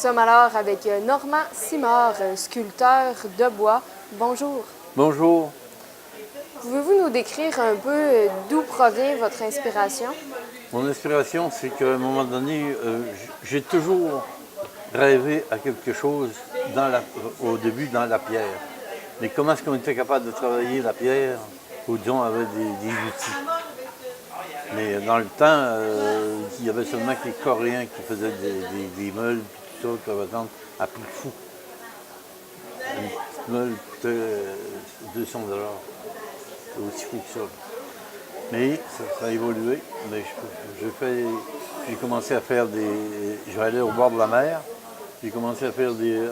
sommes alors avec Normand Simard, sculpteur de bois. Bonjour. Bonjour. Pouvez-vous nous décrire un peu d'où provient votre inspiration? Mon inspiration, c'est qu'à un moment donné, j'ai toujours rêvé à quelque chose au début dans la pierre. Mais comment est-ce qu'on était capable de travailler la pierre, ou disons avec des outils? Mais dans le temps, il y avait seulement que les Coréens qui faisaient des meules, tout ça, qui avaient à prix fou. Une petite meule coûtait 200 $. C'est aussi fou que ça. Mais ça a évolué. Mais j'ai commencé à faire je vais aller au bord de la mer. J'ai commencé à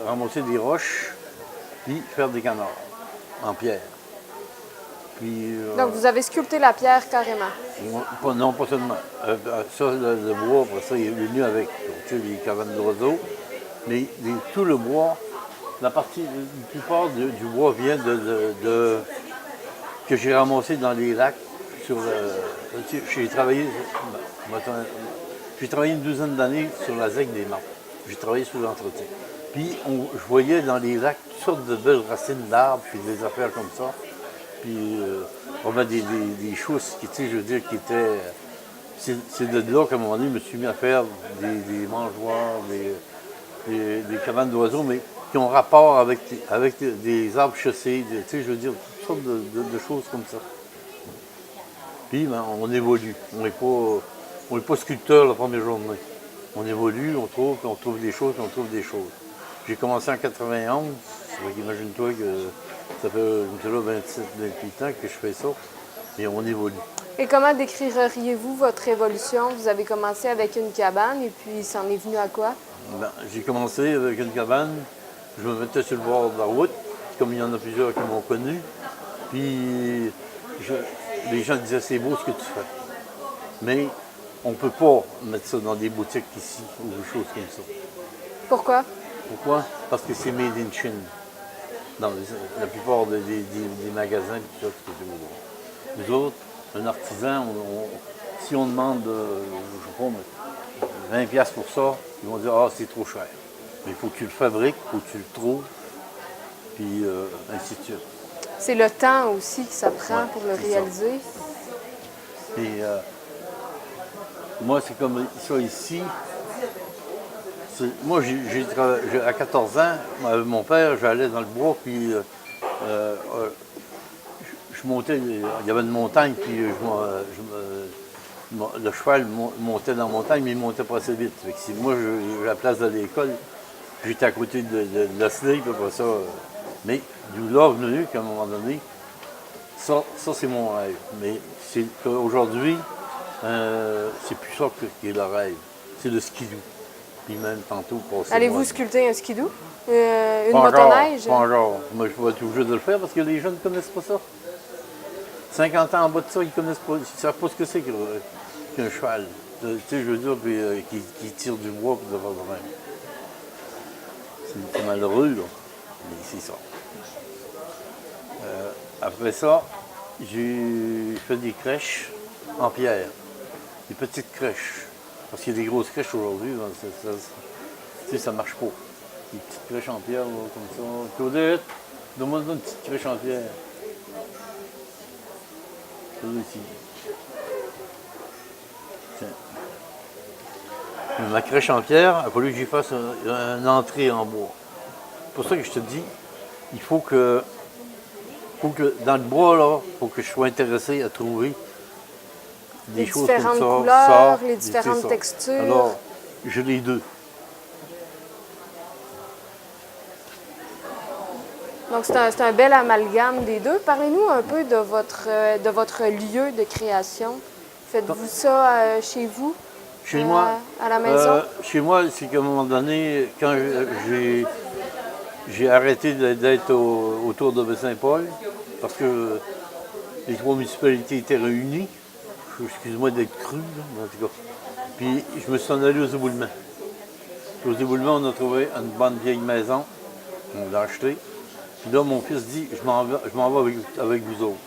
ramasser des roches, puis faire des canards en pierre. Puis, Donc, vous avez sculpté la pierre carrément? Non, pas seulement. Ça, le bois, après ça, il est venu avec les cabanes d'oiseaux. Mais tout le bois, la plupart du bois vient que j'ai ramassé dans les lacs. J'ai travaillé une douzaine d'années sur la zec des Martres. J'ai travaillé sur l'entretien. Puis je voyais dans les lacs toutes sortes de belles racines d'arbres, puis des affaires comme ça. Puis on a des chousses qui, tu sais, je veux dire, qui étaient. C'est de là qu'à un moment donné, je me suis mis à faire des mangeoires, des cabanes d'oiseaux, mais qui ont rapport avec des arbres chaussés, tu sais, je veux dire, toutes sortes de choses comme ça. Puis ben, on évolue. On n'est pas sculpteur la première journée. On évolue, on trouve des choses, on trouve des choses. J'ai commencé en 91, imagine-toi que ça fait là, 27-28 ans que je fais ça, et on évolue. Et comment décririez-vous votre évolution? Vous avez commencé avec une cabane et puis c'en est venu à quoi? Ben, j'ai commencé avec une cabane, je me mettais sur le bord de la route, comme il y en a plusieurs qui m'ont connu. Puis les gens disaient c'est beau ce que tu fais. Mais on ne peut pas mettre ça dans des boutiques ici ou des choses comme ça. Pourquoi? Pourquoi? Parce que c'est made in Chine. Dans la plupart des magasins, tout ça, ce que je veux dire. Nous autres, un artisan, si on demande, je ne sais pas, 20 $ pour ça, ils vont dire ah c'est trop cher. Mais il faut que tu le fabriques, il faut que tu le trouves, puis ainsi de suite. C'est le temps aussi que ça prend pour le réaliser. Et moi, c'est comme ça ici. Moi, à 14 ans, avec mon père, j'allais dans le bois, puis je montais, il y avait une montagne, puis le cheval montait dans la montagne, mais il montait pas assez vite. Moi, à la place de l'école, j'étais à côté de la slate, puis après ça. Mais d'où là venu qu'à un moment donné, ça c'est mon rêve. Mais c'est qu'aujourd'hui, c'est plus ça qui est le rêve. C'est le skidoo. Puis même tantôt, allez-vous sculpter un skidoo? Une motoneige? Pas encore. Moi, je vais être obligé de le faire parce que les jeunes ne connaissent pas ça. 50 ans en bas de ça, ils ne savent pas ce que c'est qu'un cheval. Tu sais, je veux dire, puis, qui tire du bois pour faire de même. C'est malheureux, là. Mais c'est ça. Après ça, j'ai fait des crèches en pierre. Des petites crèches. Parce qu'il y a des grosses crèches aujourd'hui, ça ne marche pas. Des petites crèches en pierre, là, comme ça. Claudette, donne-moi une petite crèche en pierre. Ça ici. Tiens. Ma crèche en pierre, il a fallu que j'y fasse une entrée en bois. C'est pour ça que je te dis, il faut que dans le bois, là, il faut que je sois intéressé à trouver des choses comme ça. Les différentes couleurs, les différentes textures. Alors, j'ai les deux. Donc, c'est un bel amalgame des deux. Parlez-nous un peu de votre lieu de création. Faites-vous ça chez vous? Chez moi? À la maison? Chez moi, c'est qu'à un moment donné, quand j'ai arrêté d'être autour de Baie-Saint-Paul, parce que les trois municipalités étaient réunies. Excuse-moi d'être cru, là, en tout cas. Puis je me suis en allé aux éboulements. Aux éboulements, on a trouvé une bonne vieille maison. On l'a achetée. Puis là, mon fils dit, je m'en vais avec vous autres.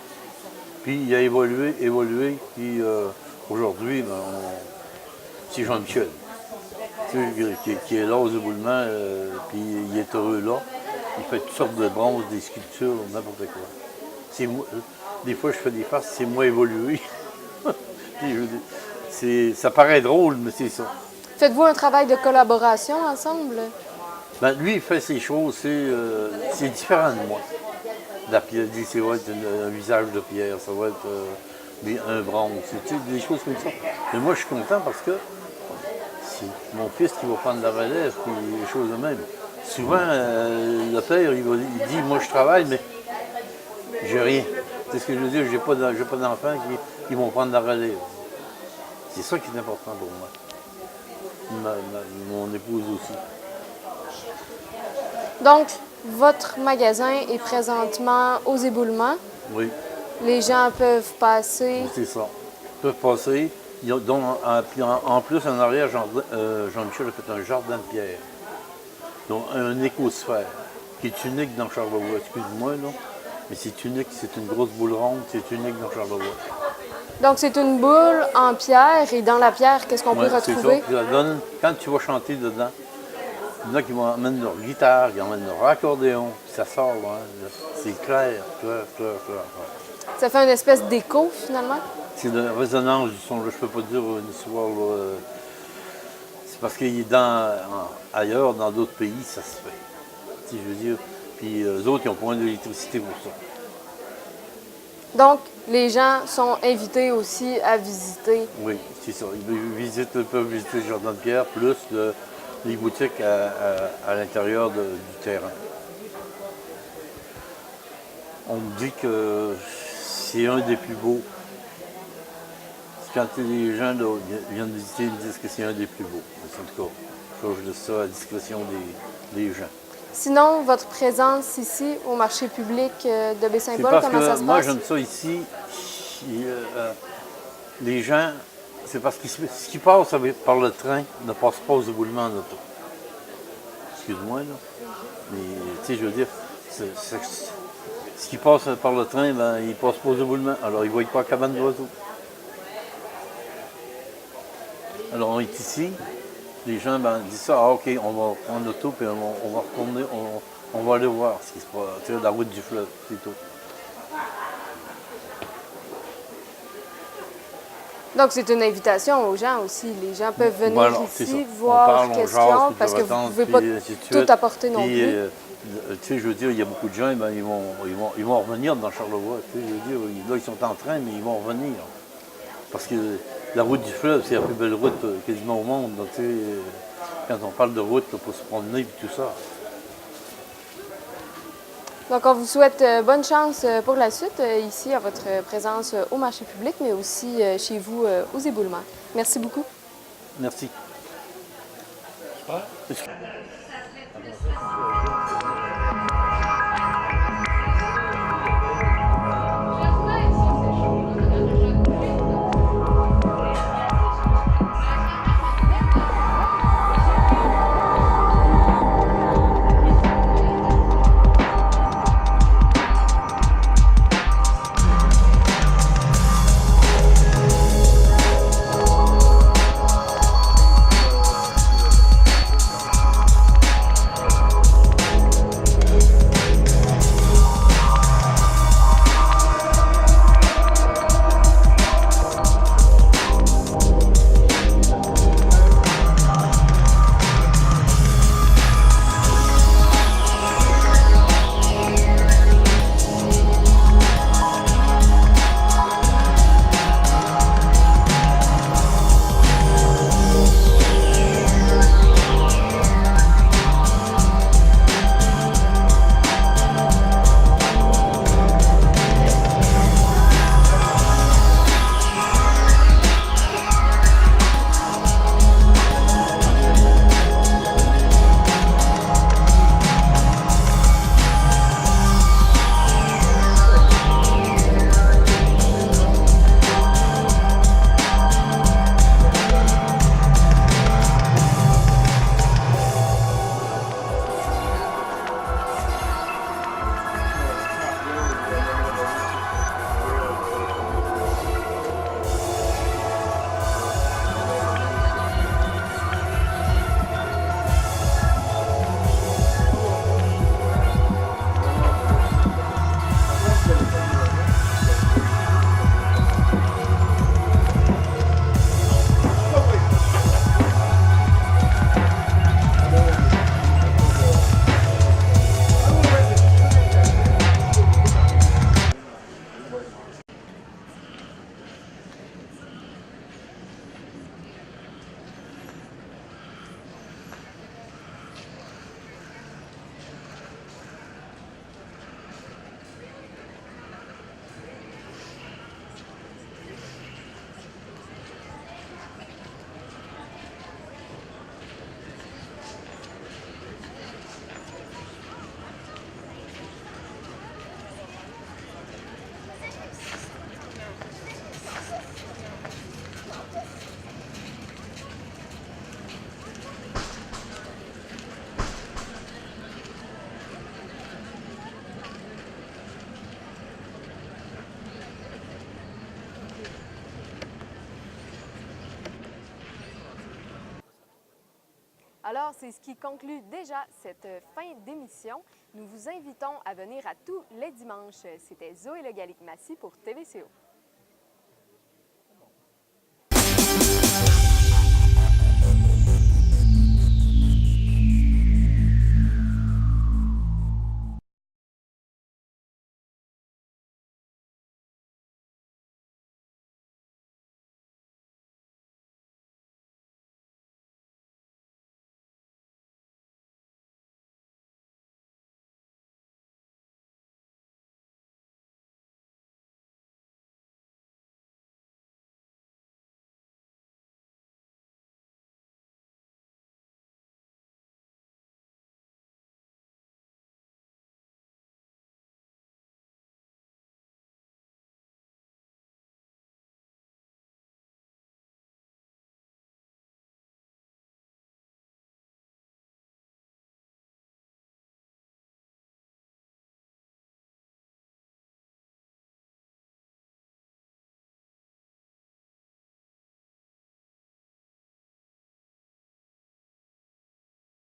Puis il a évolué. Puis aujourd'hui, c'est Jean-Michel. tu sais, qui est là aux éboulements, puis il est heureux là. Il fait toutes sortes de bronzes, des sculptures, n'importe quoi. Des fois, je fais des farces, c'est moins évolué. Puis, je veux dire, ça paraît drôle, mais c'est ça. Faites-vous un travail de collaboration ensemble? Ben, lui, il fait ses choses, c'est différent de moi. La pierre, il dit, ça va être un visage de pierre, ça va être un bronze, tu sais, des choses comme ça. Mais moi, je suis content parce que c'est mon fils qui va prendre la relève, puis des choses de même. Souvent, le père, il dit, moi, je travaille, mais j'ai rien. C'est ce que je veux dire, j'ai pas d'enfants qui vont prendre la relève. C'est ça qui est important pour moi. Mon épouse aussi. Donc, votre magasin est présentement aux éboulements. Oui, Les gens peuvent passer. c'est ça. Ils peuvent passer. Donc, puis en plus, en arrière, Jean-Michel a fait un jardin de pierre. Donc, un écosphère, qui est unique dans Charlevoix. Excuse-moi, là. Mais c'est unique, c'est une grosse boule ronde, c'est unique dans Charlevoix. Donc, c'est une boule en pierre. Et dans la pierre, qu'est-ce qu'on peut Ouais, c'est retrouver? ça. Puis ça donne, quand tu vas chanter dedans, il y en a qui vont amener leur guitare, qui emmènent leur accordéon, puis ça sort, hein. C'est clair, clair, clair, clair. Ça fait une espèce d'écho, finalement? C'est de résonance du son, là, je peux pas dire une histoire, là, c'est parce qu'il est ailleurs, dans d'autres pays, ça se fait. Tu sais, je veux dire, puis eux autres, ils n'ont pas d'électricité pour ça. Donc, les gens sont invités aussi à visiter. Oui, c'est ça. Ils peuvent visiter le jardin de pierre, plus les boutiques à l'intérieur du terrain. On me dit que c'est un des plus beaux. Quand les gens là, viennent visiter, ils me disent que c'est un des plus beaux. En tout cas, je laisse ça à la discrétion des gens. Sinon, votre présence ici au marché public de C'est Baie-Saint-Paul, parce comment que ça se moi, passe? j'aime ça ici. Les gens, c'est parce que ce qui passe par le train ne passe pas aux éboulements en auto. Excuse-moi, là. Mais, tu sais, je veux dire, ce qui passe par le train, ben, il passe pas aux éboulements. Alors, ils ne voient pas la cabane d'oiseaux. Alors, on est ici. Les gens disent ça, ah, OK, on va prendre l'auto, puis on va retourner, on va aller voir ce qui se passe. Tu sais, la route du fleuve, c'est tout. Donc, c'est une invitation aux gens aussi. Les gens peuvent venir Voilà, c'est ça. ici, On voir parle, on questions, jase, puis parce que vous attendre, ne pouvez pas puis ainsi de tout suite. apporter non Puis, plus. tu sais, je veux dire, il y a beaucoup de gens, ben, ils vont revenir dans Charlevoix. Tu sais, je veux dire, là, ils sont en train, mais ils vont revenir. Parce que la route du fleuve, c'est la plus belle route quasiment au monde. Donc, tu sais, quand on parle de route, là, pour se promener et tout ça. Donc, on vous souhaite bonne chance pour la suite, ici, à votre présence au marché public, mais aussi chez vous aux éboulements. Merci beaucoup. Merci. Alors, c'est ce qui conclut déjà cette fin d'émission. Nous vous invitons à venir à tous les dimanches. C'était Zoé Le Gallic-Massy pour TVCO.